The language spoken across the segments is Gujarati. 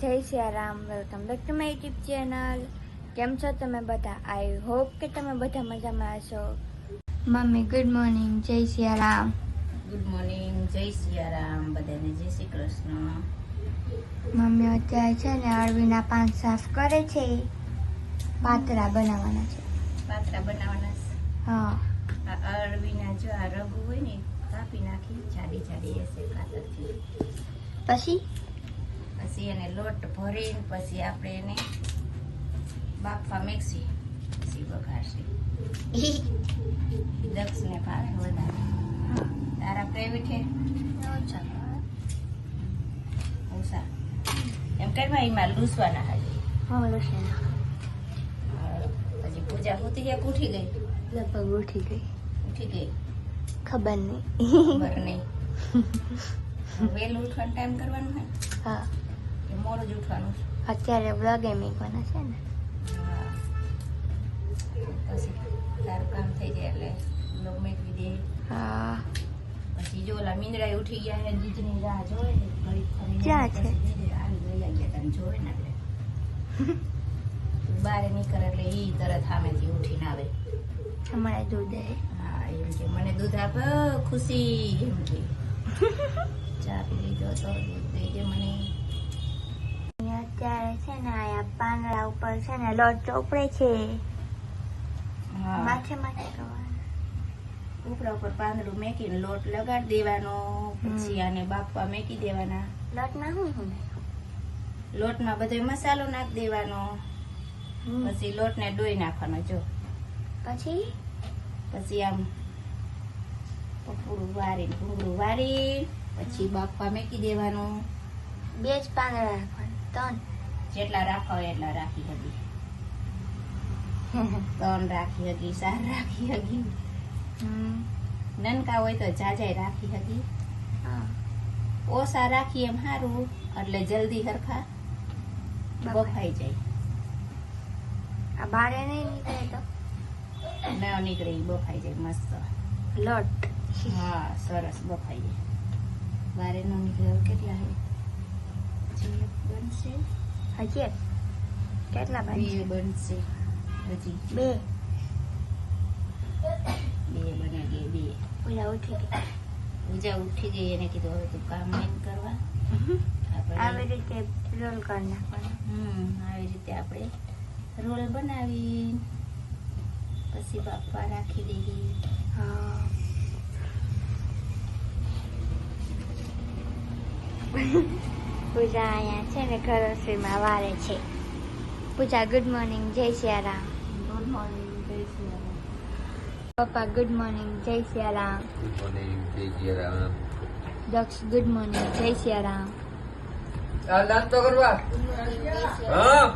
જય Siyaram, welcome back to my YouTube channel. કેમ છો તમે બધા? આઈ હોપ કે તમે બધા મજામાં હશો. મમ્મી ગુડ મોર્નિંગ, જય સિયારામ. ગુડ મોર્નિંગ, જય સિયારામ, બધાને જય શ્રી કૃષ્ણ. મમ્મી અત્યારે છે ને અળવીના પાન સાફ કરે છે, પાતરા બનાવવાના છે. પાતરા બનાવવાના છે. હા, આ અળવીના જો આ રગુ હોય ને કાપી નાખી જાડી જાડી હશે કાતરથી. પછી એને લોટ ભરીને પછી આપણે એને બાફવા મેકસી પછી વઘારશી. દક્ષને ભાવે વધારે. તારા પ્રેવી છે ઓછા એમ કઈ એમાં લૂસવાના હાજર. હા લસણ પછી પૂજા હોતી ગયા ઉઠી ગઈ, લગભગ ઉઠી ગઈ, ખબર નહીં. ખબર નહીં. વહેલું ઉઠવાનો ટાઈમ કરવાનું હોય હા, કે મોડું જ ઉઠવાનું છે? અત્યારે બ્લોગે મેકવાના છે ને. હા. પછી તારું કામ થઈ જાય એટલે બ્લોગ મેકવી દે. હા, પછી જો ઓલા મીંદડા ઉઠી ગયા ને દીજની રાહ જોવે ને ઘડી ફરીને ક્યાં છે? પછી દીદી આવી ગયા તને જોવે ને એટલે બહાર નીકળે એટલે ઈ તરત સામેથી ઉઠીને આવે. અમારા દૂધ હે. હા એમ કે મને દૂધ આપ ખુશી, એમ કે ચા પી લીધો તો દૂધ દઈ દે મને. અત્યારે છે ને આયા પાંદડા ઉપર છે ને લોટ ચોપડે છે. હા માથે માથે કરવાનું. ઉપરા ઉપર પાંદડું મેકીને લોટ લગાડી દેવાનો. પછી આને બાફવા મેકી દેવાના. લોટમાં શું લોટમાં બધો મસાલો નાખી દેવાનો. પછી લોટને ડોઈ નાખવાનો. જો પછી આમ પપડું વારીને ભૂંગળું વારી પછી બાફવા મેકી દેવાનું. 2 જ પાંદડા રાખવાના, 3 જેટલા રાખવા હોય એટલા રાખી હતી. 3 રાખી હતી, 4 રાખી હતી. નનકા હોય તો જાજાય રાખી હતી. ઓછા રાખી એમ સારું, એટલે જલ્દી હરખા બફાઈ જાય. આ બારે નહીં નીકળે તો ન નીકળે ઈ બફાઈ જાય મસ્ત. લોટ. હા સરસ બફાઈ જાય. બારે ન નીકળે. હવે કેટલા હે? હજી એક બનશે, હજી એક? કેટલા 2 બનશે હજી. 2 બને ગઈ 2. ઓલા ઉઠી ગઈ. પૂજા ઉઠી ગઈ, એને કીધું હવે તું કામ નહીં કરવા. આવી રીતે રોલ કરી નાખવાનું. આવી રીતે આપણે રોલ બનાવી પછી બાફવા રાખી દઈએ. હા. પૂજા અહીંયા છે ને ઘર રસોઈમાં વારે છે. પૂજા ગુડ મોર્નિંગ, જય સિયારામ. ગુડ મોર્નિંગ, જય સિયારામ. પપ્પા ગુડ મોર્નિંગ, જય સિયારામ. ગુડ મોર્નિંગ, જય સિયારામ. દક્ષ ગુડ મોર્નિંગ, જય સિયારામ. ચાલ નાસ્તો કરવા. હા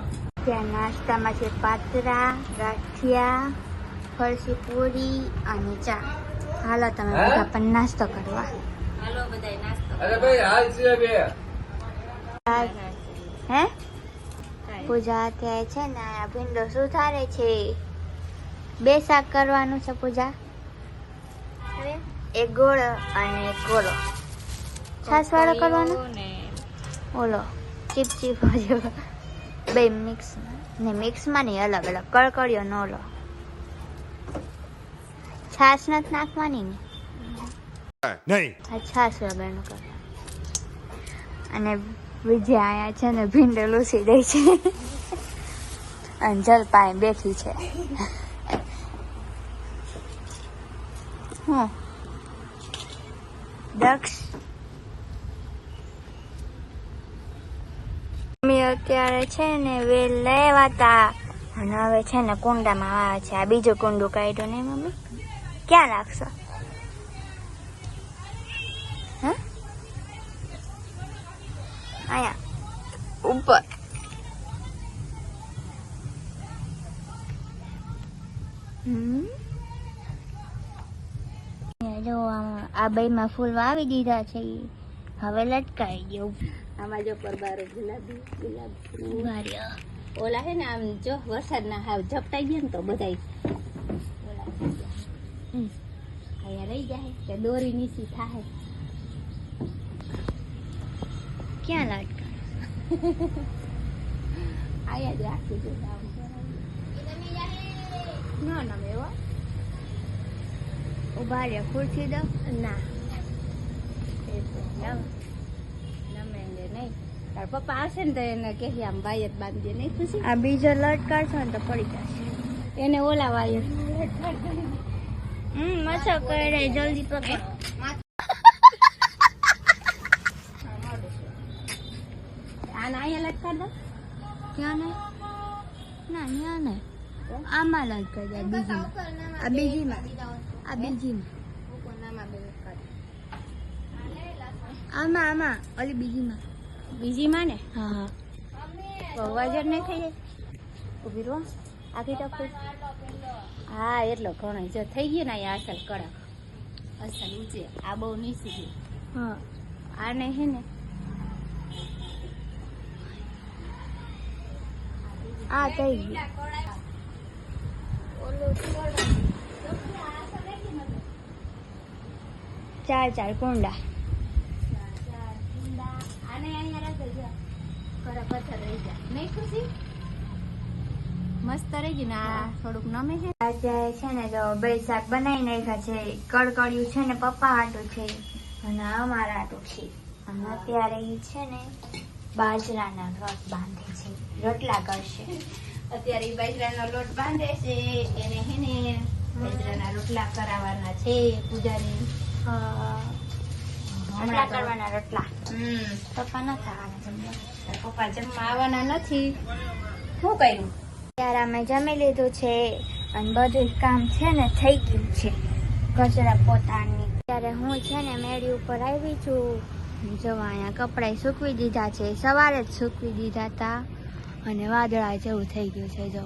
ત્યાં નાસ્તામાં છે પાતરા, ગાંઠિયા, ફરસી પૂરી અને ચા. હાલો તમે બધા પણ નાસ્તો કરવા. હાલો બધાય નાસ્તો. અરે ભાઈ હાલ છે બે. હે પૂજા અત્યારે છે ને આ ભીંડો સુધારે છે. 2 શાક કરવાનું છે પૂજા, એક ગોળ અને એક ગોળો. છાસ વાળો કરવાનો ને ઓલો ચીપ ચીપ જેવો. 2 મિક્સ ને મિક્સમાં નહીં, અલગ અલગ. કળકળિયો નો ઓલો. છાસ નથી નાખવાની ને? નહીં. આ છાસ વગરનું કરવાનું. અને વિજય આયા છે ને ભીંડો લૂસી દે છે અને જલપાઈ બેઠી છે. હું દક્ષ મમ્મી અત્યારે છે ને વેલ લેવાતા અને હવે છે ને કુંડામાં આવે છે. આ બીજું કુંડું કાઢ્યું ને મમ્મી? ક્યાં રાખશો? હા અહીંયા ઉપર. જો આ બાઈમાં ફૂલ વાવી દીધા છે, હવે લટકાઈ ગયું. આમાં જો પરબારો ગુલાબી ગુલાબી વાર્યા ઓલા હે ને આમ જો વરસાદના હાવ ઝપટાઈ ગયા ને તો બધાય ઓલા અહીંયા રહી જાય કે દોરી નીચી થાય. ક્યાં લટકાય? આયા જ રાખી દો આમ ના નમે એવો ઉભા રે ખુરશી દો ના એ તો નમે નહીં તાર પપ્પા આવશે ને તો એને કે આમ વાયર બાંધી દે નહીં ખુશી આ બીજો લટકાડશો ને તો પડી જશે એને ઓલા વાયર મચ્છર કરે જલ્દી પકડ આને અહીંયા લટકા દો ક્યાં નહીં ના ત્યાં નહીં આમાં લટકાઈ જાય બીજીમાં આ બીજીમાં આમાં ઓલી બીજીમાં બીજીમાં ને હા હા વજન નહીં થઈ જાય ઉભી રહો આખી ટપકી હા એટલો ઘણો જો થઈ ગયો ને અહીંયા અસલ કડક અસલ ઊંચે આ બહુ નીચી ગઈ હા આને હે ને આ થઈ ગયું ચાર કુંડા આને અહીંયા રાખી જો કડક પથ્થર રહી જાય નહીં ખુશી મસ્ત રહી ગયું ને આ થોડુંક નમે છે આજે છે ને તો બે શાક બનાવી નાખ્યા છે કડકડિયું છે ને પપ્પા હાટું છે અને અમારા હાટું છે અને અત્યારે ઈ છે ને બાજરાના રોટ બાંધે છે રોટલા કરશે અત્યારે ઈ બાજરાનો લોટ બાંધે છે એને હે ને બાજરાના રોટલા કરાવવાના છે પૂજાની રોટલા કરવાના રોટલા પપ્પા ન ખાવાના જમવા પપ્પા જમવા આવવાના નથી શું કર્યું ત્યારે અમે જમી લીધું છે અને બધું કામ છે ને થઈ ગયું છે કચરા પોતાની ત્યારે હું છે ને મેળી ઉપર આવી છું જો અહીંયા કપડાં સૂકવી દીધા છે સવારે જ સૂકવી દીધા હતા અને વાદળા જેવું થઈ ગયું છે જો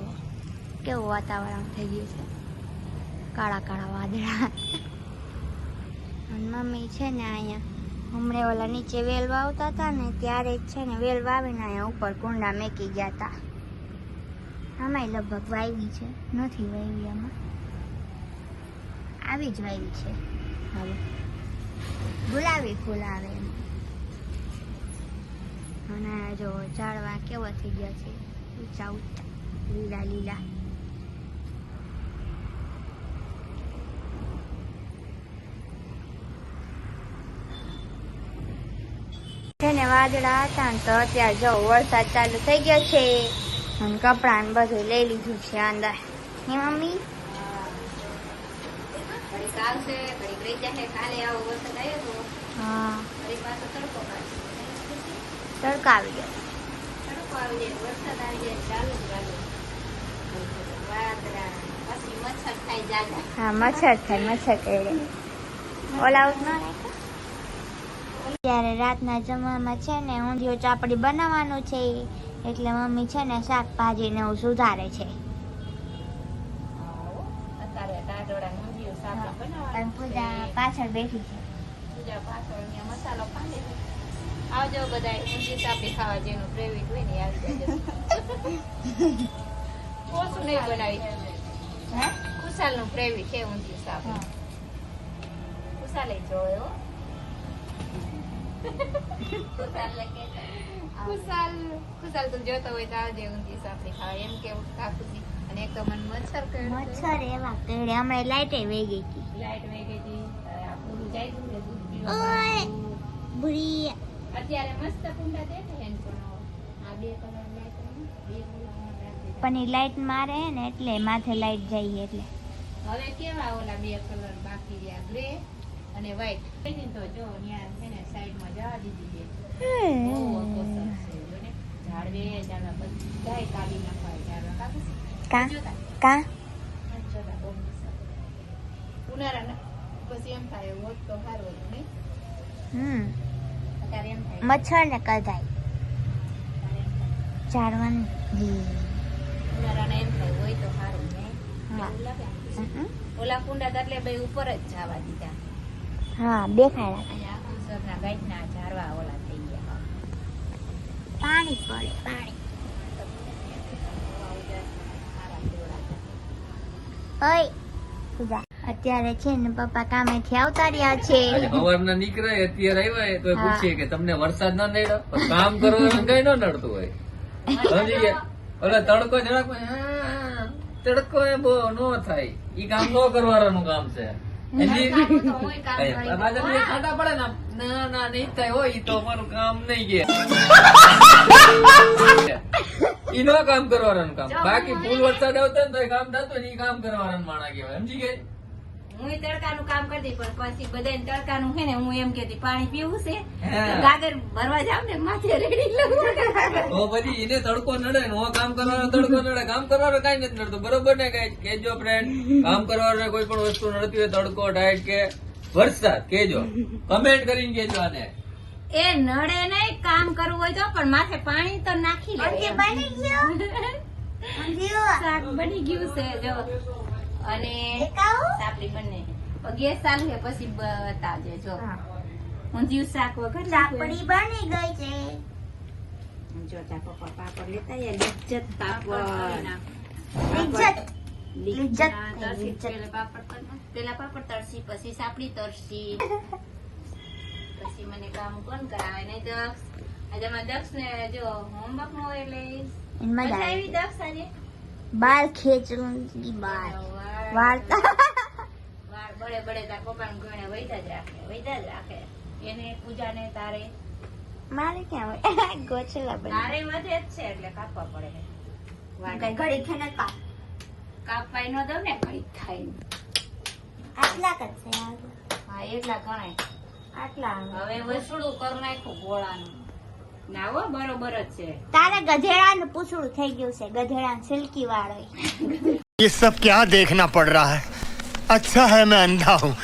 કેવું વાતાવરણ થઈ ગયું છે કાળા કાળા વાદળા અને મમ્મી છે ને અહીંયા હમણાં ઓલા નીચે વેલ વાવતા હતા ને ત્યારે જ છે ને વેલ વાવીને અહીંયા ઉપર કુંડા મેકી ગયા હતા આમાંય લગભગ વાવી છે નથી વાવી આમાં આવી જ વાવી છે હવે ગુલાબી ફૂલ આવે એમ અને જો ઝાડવા કેવા થઈ ગયા છે ઊંચા ઊંચા લીલા લીલા છે ને વાદળા હતા ને તો અત્યારે જો વરસાદ ચાલુ થઈ ગયો છે અને કપડા ને બધું લઈ લીધું છે અંદર હે મમ્મી ઘડીક આવશે ઘડીક રહી જશે કાલે આવો વરસાદ આવ્યો તો હા ઘડીક પાછો તડકો કાઢશે તડકા આવી ગયો તડકો આવી જાય વરસાદ આવી જાય ચાલુ જ રાખે વાદળા પછી મચ્છર ખાઈ જાય હા મચ્છર થાય મચ્છર કરડે ઓલા આઉટ ના ત્યારે રાતના જમવામાં છે ને ઊંધિયું ચાપડી બનાવવાનું છે એટલે મમ્મી છે ને શાકભાજી ને એવું સુધારે છે અત્યારે ટાઢોળા ઊંધિયું શાક અને બનાવવાનું પૂજા પાછળ બેઠી છે પૂજા પાછળ અહીંયા મસાલો પાડે આવજો બધા ઊંધિયું સાપડી ખાવા જેનું પ્રેવિટ હોય ને એ આવી જજો ઓછું નહીં બનાવી હે ખુશાલ નું પ્રેવિટ છે ઊંધિયું સાપડી ખુશાલે જોયો ખુશાલ તું જોતો હોય તો આવજે ઊંધિયું સાપડી ખાવા એમ કેવું કાકુજી અને એક તો મને મચ્છર કર્યો મચ્છર એવા કરડે હમણાં લાઈટે વહી ગઈ હતી લાઈટ વહી ગઈ હતી આ પૂરું જાય છે ને દૂધ પીવા ઓય માટે. ભૂરી અત્યારે મસ્ત કુંડા દેખે છે ને પણ આ બે કલર લાઈટ બે કલર પણ એ લાઈટ મારે હે ને એટલે માથે લાઈટ જાય એટલે હવે કેવા ઓલા બે કલર બાકી રહ્યા ગ્રે અને વ્હાઈટ તો જો ત્યાં છે ને સાઈડમાં જવા દીધી છે બહુ ઓછો સરસ છે જો ને ઝાડવે ઝાડવા બધાય કાઢી નાખવા ઝાડવા કાપી કા જોતા કા જોતા બહુ મસ્ત ઉનાળાના પછી એમ થાય હોત તો સારું હતું નહીં અત્યારે એમ થાય મચ્છર ને કદાય અત્યારે એમ થાય ઝાડવાનું ઉનાળાના એમ થાય હોય તો સારું નહીં હા. એવું લાગે ઓલા કુંડા તો એટલે બે ઉપર જ જવા દીધા હા દેખાય અહીંયા આખું સરના ગાંઠના ઝાડવા ઓલા થઈ ગયા પાણી પડે પાણી ઓય પૂજા અત્યારે છે ને પપ્પા કામેથી આવતા રહ્યા છે. આજે સવારના નીકળાય અત્યારે આવ્યા તો હા. પૂછીએ કે તમને વરસાદ ના નડ્યો પણ કામ કરવાનું કઈ ન નડતું હોય સમજી ગયા ઓલા તડકો જરાક તડકો એ બહુ નો થાય ઈ કામ નો કરવાનું કામ છે હજી તો હુંય કામ કરી દઉં. બાજુ બે ખાટા પડે ને આમ, ના નહીં થાય હોય ઈ તો અમારું કામ નહીં કે ઈ નો કામ કરવાનું કામ બાકી ફૂલ વરસાદ આવતો ને તો એ કામ થતું ને ઈ કામ કરવાનું માણા કહેવાય સમજી ગઈ હુંય તડકાનું કામ કરતી પણ પછી બધાને તડકાનું છે ને હું એમ કેતી પાણી પીવું છે હા. તો ગાગર ભરવા જાવ ને માથે રેડી લઉં તો પછી એને તડકો નડે ને હું કામ કરવાનો તડકો નડે કામ કરવાનો કઈ નથી નડતું બરોબર ને કઈ કેજો ફ્રેન્ડ કામ કરવાનો કોઈ પણ વસ્તુ નડતી હોય તડકો ટાઈટ કે વરસાદ કેજો કમેન્ટ કરીને કેજો આને એ નડે નહીં કામ કરવું હોય તો પણ માથે પાણી તો નાખી લે અંજી બની ગયું શાક બની ગયું છે જો અને દેખાવ સાપડી બંને ગેસ ચાલુ છે પછી બતાવજે જો ઊંધિયું શાક વગર સાપડી બની ગઈ છે. જો તા પપ્પા પાપડ લેતા આયા લિજ્જત પાપડ લિજ્જત. લિજ્જત. તરસી પેલા પાપડ તરસી પછી સાપડી તરસી પછી મને કામ કોણ કરાવે નહીં દક્ષ આજે મારા દક્ષ ને જો હોમવર્ક નો એટલે એની મજા મજા આવી. આવી દક્ષ આજે બાલ ખેંચવાની બાલ વાર્તા વાળ બળે બળે તાર પપ્પાનું ગણે વૈધા જ રાખે એને પૂજાને તારે મારે ક્યાં હોય ગોચલા બની તારે વધે જ છે એટલે કાપવા પડે વાળ કઈ ઘડી ખેને કાપ કાપવાય ન દઉં ને ઘડીક થાય ને. આટલા કરશે હા એટલા ગણાય આટલા હવે વસુડું કરી નાખ્યું ગોળાનું ના હો બરોબર જ છે તારે ગધેડાનું પૂછડું થઈ ગયું છે ગધેડા સિલ્કી વાળ હોય. ये सब क्या देखना पड़ रहा है अच्छा है मैं अंधा हूँ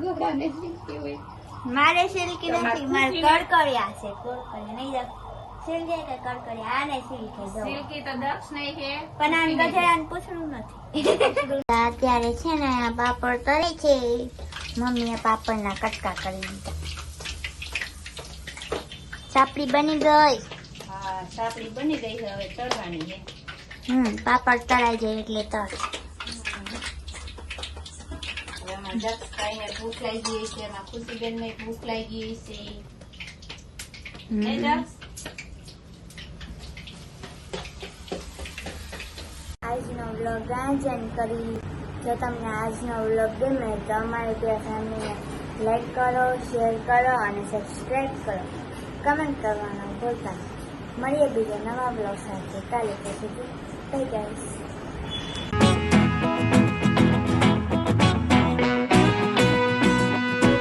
ગોળાને શીખી હોય મારે સિલ્કી નથી મારે કડકડિયા છે કડકડિયા નહીં સિલ્કી કે કડકડિયા આને સિલ્કી જો સિલ્કી તો દક્ષ નહીં છે પણ આને ગધેડાનું પૂછડું નથી. અત્યારે છે ને આ પાપડ તળે છે મમ્મીએ પાપડના કટકા કરી દીધા. સાપડી બની ગઈ. હા સાપડી બની ગઈ છે હવે તળવાની છે પાપડ તળાઈ જાય એટલે તળ. હવે એમાં દક્ષ ખાઈને ભૂખ લાગી ગઈ છે એમાં ખુશીબેન ને ભૂખ લાગી ગઈ છે નહીં દક્ષ આજનો વ્લોગ આંજન કરી. જો તમને આજનો વ્લોગ ગમે તો અમારી બે ફેમિલીને લાઈક કરો, શેર કરો અને સબસ્ક્રાઈબ કરો. કમેન્ટ કરવાનું ભૂલતા નહીં. મળીએ બીજા નવા વ્લોગ સાથે કાલે પછી બાય ગાઈસ.